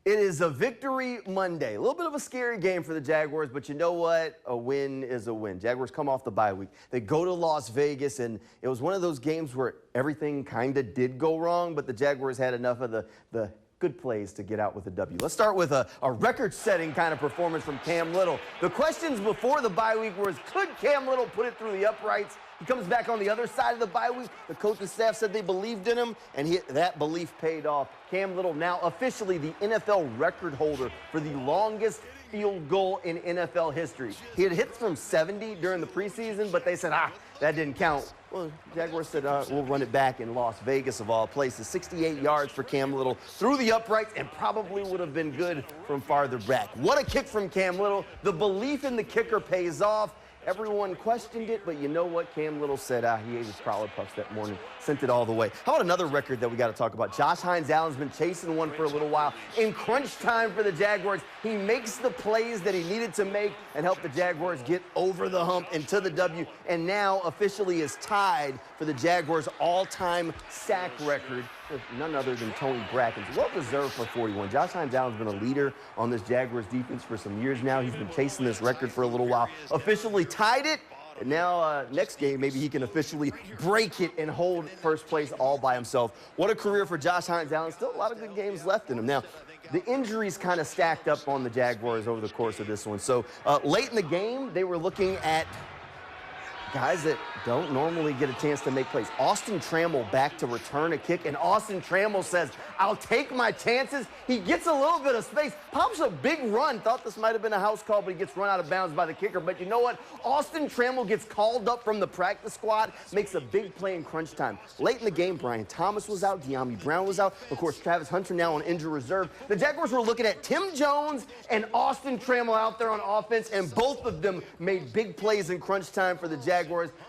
It is a victory Monday. A little bit of a scary game for the Jaguars, but you know what? A win is a win. Jaguars come off the bye week. They go to Las Vegas, and it was one of those games where everything kind of did go wrong, but the Jaguars had enough of the good plays to get out with a W. Let's start with a record-setting kind of performance from Cam Little. The questions before the bye week was, could Cam Little put it through the uprights? He comes back on the other side of the bye week. The coaching staff said they believed in him, and that belief paid off. Cam Little now officially the NFL record holder for the longest field goal in NFL history. He had hits from 70 during the preseason, but they said, that didn't count. Well, Jaguars said, we'll run it back in Las Vegas, of all places. 68 yards for Cam Little through the uprights, and probably would have been good from farther back. What a kick from Cam Little. The belief in the kicker pays off. Everyone questioned it, but you know what? Cam Little said he ate his crawler puffs that morning, sent it all the way. How about another record that we got to talk about? Josh Hines-Allen's been chasing one for a little while. In crunch time for the Jaguars, he makes the plays that he needed to make and help the Jaguars get over the hump and to the W, and now officially is tied for the Jaguars' all-time sack record with none other than Tony Brackens. Well-deserved for 41. Josh Hines-Allen's been a leader on this Jaguars defense for some years now. He's been chasing this record for a little while. Officially tied it, and now next game maybe he can officially break it and hold first place all by himself. What a career for Josh Hines-Allen. Still a lot of good games left in him. Now, the injuries kind of stacked up on the Jaguars over the course of this one. So late in the game, they were looking at guys that don't normally get a chance to make plays. Austin Trammell back to return a kick, and Austin Trammell says, I'll take my chances. He gets a little bit of space, pops a big run. Thought this might have been a house call, but he gets run out of bounds by the kicker. But you know what? Austin Trammell gets called up from the practice squad, makes a big play in crunch time. Late in the game, Brian Thomas was out, De'Ami Brown was out. Of course, Travis Hunter now on injured reserve. The Jaguars were looking at Tim Jones and Austin Trammell out there on offense, and both of them made big plays in crunch time for the Jaguars.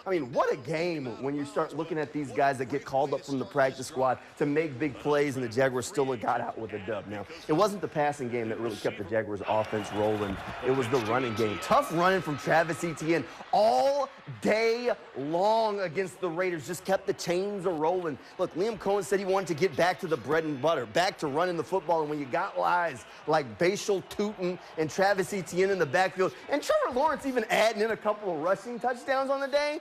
I mean, what a game when you start looking at these guys that get called up from the practice squad to make big plays, and the Jaguars still got out with a dub. Now, it wasn't the passing game that really kept the Jaguars' offense rolling. It was the running game. Tough running from Travis Etienne all day long against the Raiders. Just kept the chains a-rolling. Look, Liam Cohen said he wanted to get back to the bread and butter, back to running the football, and when you got guys like Bashal Tutin and Travis Etienne in the backfield, and Trevor Lawrence even adding in a couple of rushing touchdowns on the day,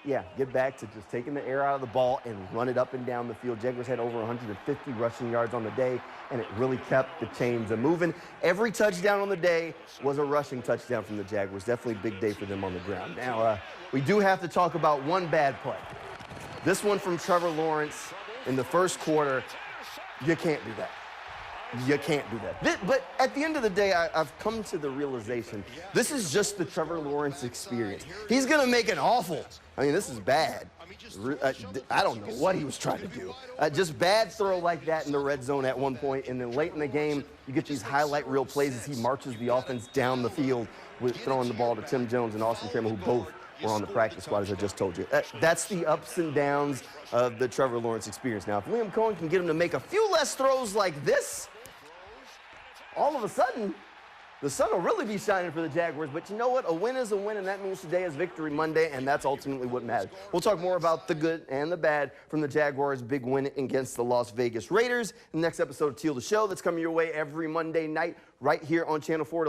yeah, get back to just taking the air out of the ball and run it up and down the field. Jaguars had over 150 rushing yards on the day, and it really kept the chains a-moving. Every touchdown on the day was a rushing touchdown from the Jaguars. Definitely a big day for them on the ground. Now, we do have to talk about one bad play. This one from Trevor Lawrence in the first quarter. You can't do that. You can't do that. But at the end of the day, I've come to the realization, this is just the Trevor Lawrence experience. He's going to make an awful, this is bad. I don't know what he was trying to do. Just bad throw like that in the red zone at one point, and then late in the game, you get these highlight reel plays as he marches the offense down the field with throwing the ball to Tim Jones and Austin Trammell, who both were on the practice squad, as I just told you. That's the ups and downs of the Trevor Lawrence experience. Now, if Liam Cohen can get him to make a few less throws like this, all of a sudden, the sun will really be shining for the Jaguars. But you know what? A win is a win, and that means today is Victory Monday, and that's ultimately what matters. We'll talk more about the good and the bad from the Jaguars' big win against the Las Vegas Raiders in the next episode of Teal the Show that's coming your way every Monday night right here on Channel 4 to